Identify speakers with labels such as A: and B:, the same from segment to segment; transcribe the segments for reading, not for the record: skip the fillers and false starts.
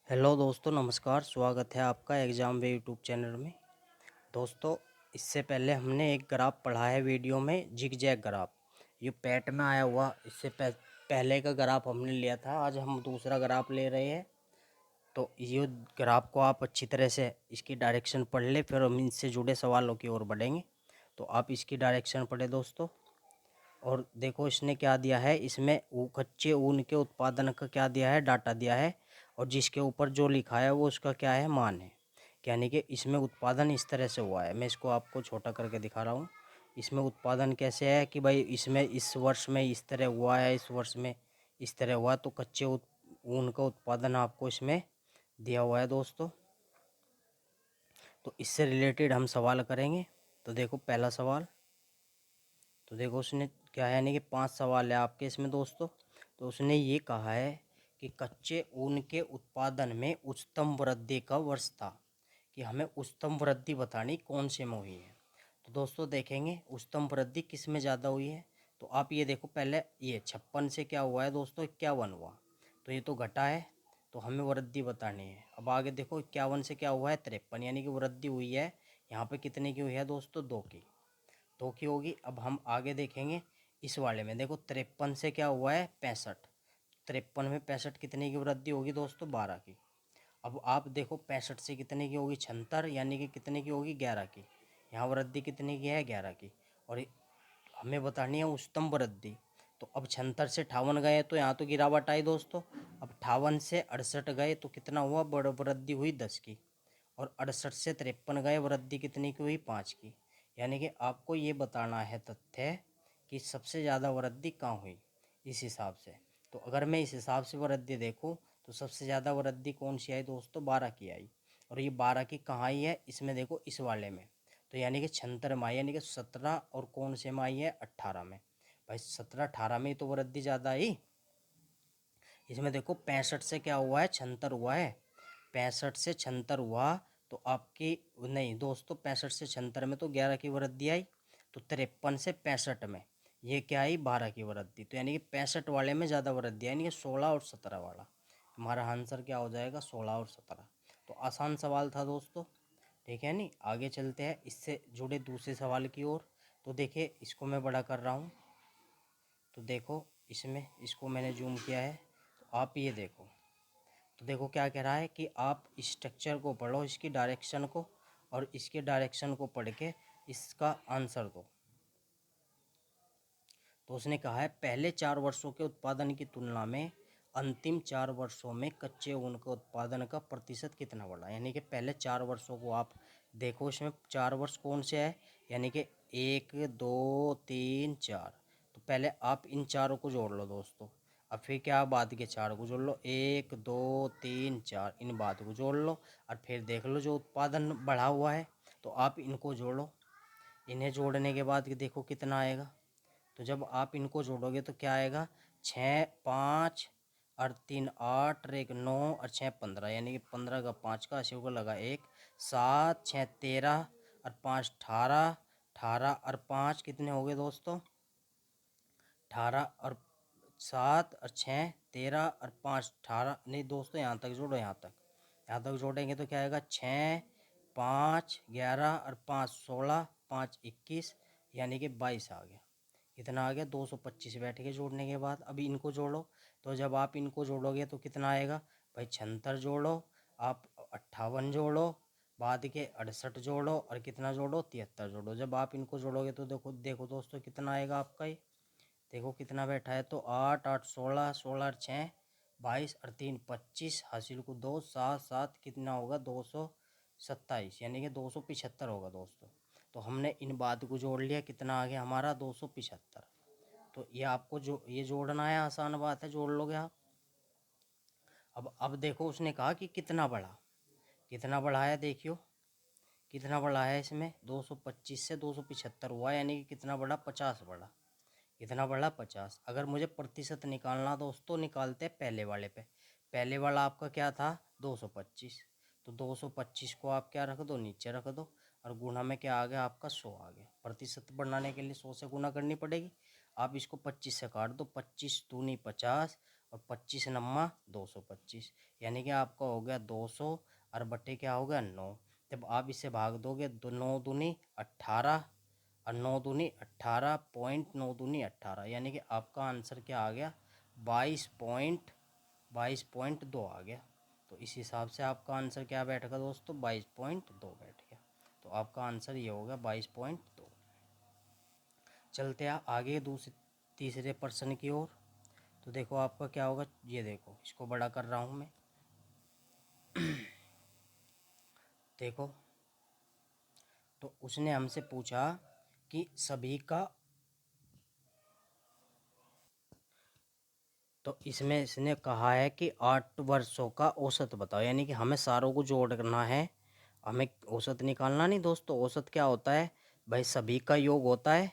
A: Hello दोस्तों, नमस्कार। स्वागत है आपका एग्ज़ाम वे यूट्यूब चैनल में। दोस्तों, इससे पहले हमने एक ग्राफ पढ़ा है वीडियो में, जिगजैग ग्राफ। ये पैट में आया हुआ इससे पहले का ग्राफ हमने लिया था। आज हम दूसरा ग्राफ ले रहे हैं। तो ये ग्राफ को आप अच्छी तरह से इसकी डायरेक्शन पढ़ ले, फिर हम इनसे जुड़े सवालों की ओर बढ़ेंगे। तो आप इसकी डायरेक्शन पढ़े दोस्तों। और देखो इसने क्या दिया है, इसमें कच्चे ऊन के उत्पादन का क्या दिया है, डाटा दिया है। और जिसके ऊपर जो लिखा है वो उसका क्या है, मान है। यानी कि इसमें उत्पादन इस तरह से हुआ है। मैं इसको आपको छोटा करके दिखा रहा हूँ। इसमें उत्पादन कैसे है कि भाई इसमें इस वर्ष में इस तरह हुआ है, इस वर्ष में इस तरह हुआ। तो कच्चे ऊन का उत्पादन आपको इसमें दिया हुआ है दोस्तों। तो इससे रिलेटेड हम सवाल करेंगे। तो देखो पहला सवाल, तो देखो उसने क्या है, यानी कि 5 सवाल है आपके इसमें दोस्तों। तो उसने ये कहा है कि कच्चे ऊन के उत्पादन में उच्चतम वृद्धि का वर्ष था। कि हमें उच्चतम वृद्धि बतानी कौन से में हुई है। तो दोस्तों देखेंगे उच्चतम वृद्धि किस में ज़्यादा हुई है। तो आप ये देखो, पहले ये 56 से क्या हुआ है दोस्तों, 51 हुआ। तो ये तो घटा है, तो हमें वृद्धि बतानी है। अब आगे देखो 51 से क्या हुआ है, 53, यानी कि वृद्धि हुई है। यहाँ पे कितने की हुई है दोस्तों, 2 की। 2 की होगी। अब हम आगे देखेंगे इस वाले में। देखो 53 से क्या हुआ है, 65। 53 में 65 कितने की वृद्धि होगी दोस्तों, 12 की। अब आप देखो 65 से कितने की होगी, 76, यानी कि कितने की होगी, 11 की। यहाँ वृद्धि कितने की है, 11 की। और हमें बतानी है उच्चतम वृद्धि। तो अब 76 से 58 गए तो यहाँ तो गिरावट आई दोस्तों। अब 58 से 68 गए तो कितना हुआ, बड़ वृद्धि हुई 10 की। और 68 से 53 गए, वृद्धि कितनी की हुई, 5 की। यानी कि आपको ये बताना है तथ्य कि सबसे ज़्यादा वृद्धि कहाँ हुई इस हिसाब से। तो अगर मैं इस हिसाब से वृद्धि देखूँ तो सबसे ज़्यादा वृद्धि कौन सी आई दोस्तों, 12 की आई। और ये 12 की कहाँ आई है, इसमें देखो इस वाले में। तो यानी कि 76 में आई, यानी कि 17 और कौन से में आई है, 18 में। भाई 17 18 में तो वृद्धि ज़्यादा आई। इसमें देखो 65 से क्या हुआ है, 76 हुआ है। 65 से 76 हुआ तो आपकी, नहीं दोस्तों 65 से 76 में तो 11 की वृद्धि आई। तो 53 से 65 में ये क्या आई, 12 की वृद्धि। तो यानी कि 65 वाले में ज़्यादा वृद्धि, यानी कि 16 और 17 वाला। हमारा आंसर क्या हो जाएगा, 16 और 17। तो आसान सवाल था दोस्तों, ठीक है नहीं। आगे चलते हैं इससे जुड़े दूसरे सवाल की ओर। तो देखिए इसको मैं बड़ा कर रहा हूँ। तो देखो इसमें इसको मैंने जूम किया है। तो आप ये देखो, तो देखो क्या कह रहा है कि आप स्ट्रक्चर को पढ़ो, इसकी डायरेक्शन को, और इसके डायरेक्शन को पढ़ के इसका आंसर दो। तो उसने कहा है पहले 4 वर्षों के उत्पादन की तुलना में अंतिम 4 वर्षों में कच्चे ऊन के उत्पादन का प्रतिशत कितना बढ़ा। यानी कि पहले 4 वर्षों को आप देखो, इसमें 4 वर्ष कौन से है, यानी कि 1 2 3 4। तो पहले आप इन चारों को जोड़ लो दोस्तों। अब फिर क्या, बाद के 4 को जोड़ लो, 1 2 3 4, इन बाद को जोड़ लो। और फिर देख लो जो उत्पादन बढ़ा हुआ है, तो आप इनको जोड़ो। इन्हें जोड़ने के बाद देखो कितना आएगा। तो जब आप इनको जोड़ोगे तो क्या आएगा, 6 5 और 3 8 और 1 9 और 6 15, यानी कि 15 का 5 का, 80 को लगा 1, 7 6 13 और 5 18, 18 और 5 कितने हो गए दोस्तों, 18 और 7 और 6 13 और 5 18। नहीं दोस्तों यहाँ तक जोड़ो, यहाँ तक जोड़ेंगे तो क्या आएगा, 6 5 11 और 5 16, 5 21, यानी कि 22 आ गया। कितना आ गया, 225 बैठ के जोड़ने के बाद। अभी इनको जोड़ो। तो जब आप इनको जोड़ोगे तो कितना आएगा भाई, 76 जोड़ो, आप 58 जोड़ो, बाद के 68 जोड़ो, और कितना जोड़ो, 73 जोड़ो। जब आप इनको जोड़ोगे तो देखो देखो दोस्तों कितना आएगा आपका ये। देखो कितना बैठा है, तो 8 8 16, 16 और 6 22 और 3 25, हासिल को 2 7 7 कितना होगा, 227, यानी कि 275 होगा दोस्तों। तो हमने इन बात को जोड़ लिया, कितना आ गया हमारा, 275। तो ये आपको जो ये जोड़ना है, आसान बात है, जोड़ लोगे आप। अब देखो उसने कहा कि कितना बढ़ा, कितना बढ़ा है, देखियो कितना बढ़ा है इसमें, 225 से 275 हुआ, यानी कि कितना बढ़ा, 50 बढ़ा। कितना बढ़ा, 50। अगर मुझे प्रतिशत निकालना दोस्तों, निकालते हैं पहले वाले पे। पहले वाला आपका क्या था, 225। तो 225 को आप क्या रख दो, नीचे रख दो, और गुणा में क्या आ गया आपका, 100 आ गया। प्रतिशत बढ़ाने के लिए 100 से गुणा करनी पड़ेगी। आप इसको 25 से काट दो, 25 दूनी 50, और 25 नम्मा 225, यानी कि आपका हो गया 200 और बटे क्या हो गया 9। जब आप इसे भाग दोगे तो 9 दूनी 18 और 9 दूनी 18, पॉइंट 9 दूनी 18, यानी कि आपका आंसर क्या आ गया 22.2 आ गया। तो इस हिसाब से आपका आंसर क्या बैठेगा दोस्तों 22.2 बैठ गया। तो आपका आंसर ये होगा 22.2। चलते हैं आगे तीसरे प्रश्न की ओर। तो देखो आपका क्या होगा, ये देखो इसको बड़ा कर रहा हूँ मैं। देखो तो उसने हमसे पूछा कि सभी का, तो इसमें इसने कहा है कि 8 वर्षों का औसत बताओ, यानी कि हमें सारों को जोड़ना है, हमें औसत निकालना नहीं दोस्तों। औसत क्या होता है भाई, सभी का योग होता है,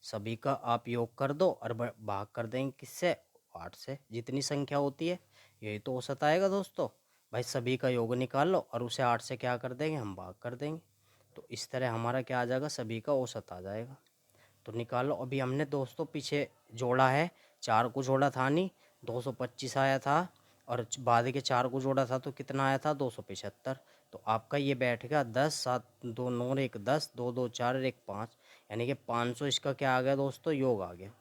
A: सभी का आप योग कर दो और भाग कर देंगे किससे 8 से, जितनी संख्या होती है यही तो औसत आएगा दोस्तों। भाई सभी का योग निकाल लो और उसे 8 से क्या कर देंगे हम भाग कर देंगे, तो इस तरह हमारा क्या आ जाएगा सभी का औसत आ जाएगा। तो निकालो। अभी हमने दोस्तों पीछे जोड़ा है, 4 को जोड़ा था नहीं, 225 आया था, और बाद के 4 को जोड़ा था तो कितना आया था 275। तो आपका ये बैठ गया 10 7 2 9 1 10 2 2 4 और 1 5, यानी कि 500 इसका क्या आ गया दोस्तों योग आ गया।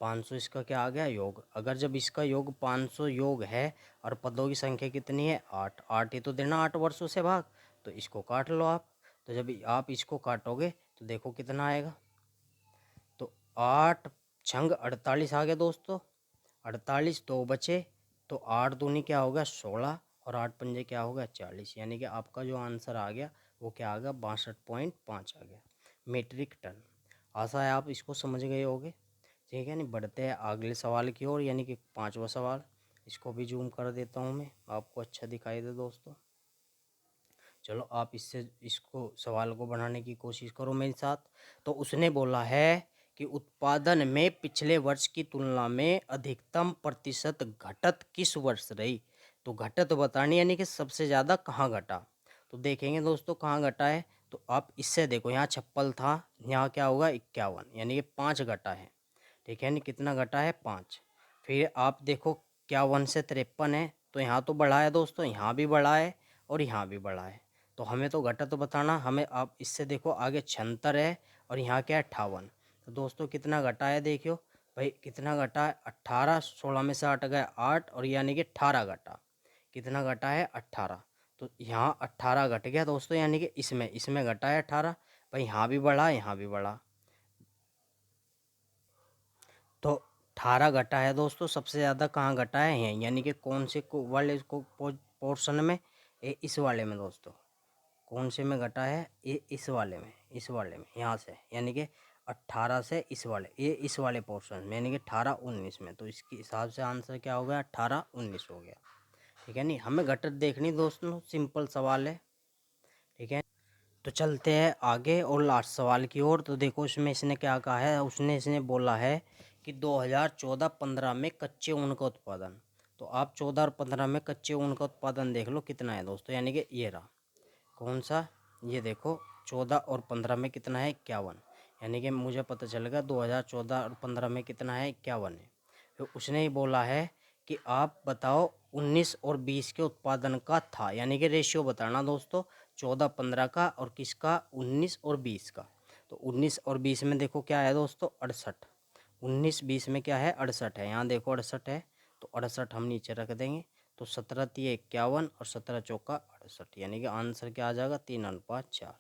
A: 500 इसका क्या आ गया योग। अगर जब इसका योग 500 योग है और पदों की संख्या कितनी है 8, 8 ही तो देना 8 वर्षों से भाग, तो इसको काट लो आप। तो जब आप इसको काटोगे तो देखो कितना आएगा, तो 8 छंग 48 आ गया दोस्तों, 48 दो बचे, तो 8 दूनी क्या होगा 16 और 8 पंजे क्या होगा 40, यानी कि आपका जो आंसर आ गया वो क्या आ गया 62.5 आ गया मीट्रिक टन। आशा है आप इसको समझ गए होगे। ठीक है, नहीं बढ़ते हैं अगले सवाल की ओर, यानी कि 5वां सवाल। इसको भी जूम कर देता हूँ मैं, आपको अच्छा दिखाई दे दोस्तों। चलो आप इससे इसको सवाल को बनाने की कोशिश करो मेरे साथ। तो उसने बोला है कि उत्पादन में पिछले वर्ष की तुलना में अधिकतम प्रतिशत घटत किस वर्ष रही। तो घटत बतानी, यानी कि सबसे ज़्यादा कहाँ घटा। तो देखेंगे दोस्तों कहाँ घटा है, तो आप इससे देखो यहाँ 56 था, यहाँ क्या होगा 51, यानी कि 5 घटा है। ठीक है, नहीं कितना घटा है 5। फिर आप देखो 51 से 53 है, तो यहाँ तो बढ़ा है दोस्तों, यहाँ भी बढ़ा है और यहाँ भी बढ़ा है। तो हमें तो घटा तो बताना हमें। आप इससे देखो आगे 76 है और यहाँ क्या है 58। तो दोस्तों कितना घटा है देखियो भाई, कितना घटा है 18, 16 में से 8 गया 8, और यानी कि 18 घटा। कितना घटा है 18। तो यहाँ 18 घट गया दोस्तों, यानी कि इसमें इसमें घटा है 18। भाई यहाँ भी बढ़ा यहाँ भी बढ़ा, तो 18 घटा है दोस्तों। सबसे ज़्यादा कहाँ घटा है यहाँ, यानी कि कौन से वाले को पोर्शन में, इस वाले में दोस्तों। कौन से में घटा है ये इस वाले में, इस वाले में यहाँ से, यानी कि 18 से इस वाले, ये इस वाले पोर्शन में, यानी कि 18 19 में। तो इसके हिसाब से आंसर क्या हो गया 18 19 हो गया। ठीक है, नहीं हमें घटत देखनी दोस्तों, सिंपल सवाल है। ठीक है, तो चलते हैं आगे और लास्ट सवाल की ओर। तो देखो इसमें इसने क्या कहा है, इसने बोला है कि 2014-15 में कच्चे ऊन का उत्पादन। तो आप 14 और 15 में कच्चे ऊन का उत्पादन देख लो कितना है दोस्तों, यानी कि ये रहा कौन सा, ये देखो 14 और 15 में कितना है 51, यानी कि मुझे पता चलेगा 2014 और 15 में कितना है 51 है। तो उसने ही बोला है कि आप बताओ 19 और 20 के उत्पादन का था, यानी कि रेशियो बताना दोस्तों 14-15 का और किसका 19 और 20 का। तो 19 और 20 में देखो क्या है दोस्तों 68, 19-20 में क्या है 68 है, यहाँ देखो 68 है, तो 68 हम नीचे रख देंगे। तो 17 तिये 51 और 17 चौका 68, यानी कि आंसर क्या आ जाएगा 3 और 5 4।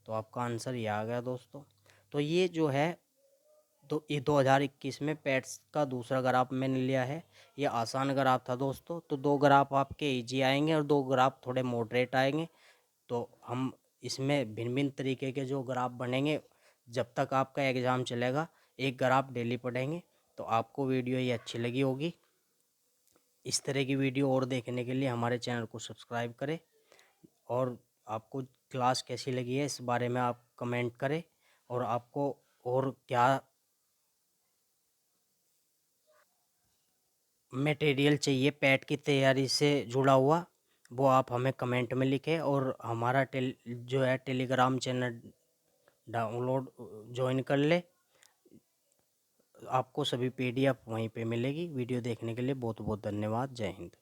A: तो आपका आंसर ये आ गया दोस्तों। तो ये जो है, तो ये 2021 में पैट्स का दूसरा ग्राफ मैंने लिया है। ये आसान ग्राफ था दोस्तों, तो 2 ग्राफ आपके इजी आएंगे और 2 ग्राफ थोड़े मॉडरेट आएंगे। तो हम इसमें भिन्न भिन्न तरीके के जो ग्राफ बनेंगे, जब तक आपका एग्ज़ाम चलेगा एक ग्राफ डेली पढ़ेंगे। तो आपको वीडियो ये अच्छी लगी होगी। इस तरह की वीडियो और देखने के लिए हमारे चैनल को सब्सक्राइब करें, और आपको क्लास कैसी लगी है इस बारे में आप कमेंट करें, और आपको और क्या मटेरियल चाहिए पैट की तैयारी से जुड़ा हुआ, वो आप हमें कमेंट में लिखें। और हमारा जो है टेलीग्राम चैनल डाउनलोड ज्वाइन कर ले, आपको सभी PDF वहीं पे मिलेगी। वीडियो देखने के लिए बहुत बहुत धन्यवाद। जय हिंद।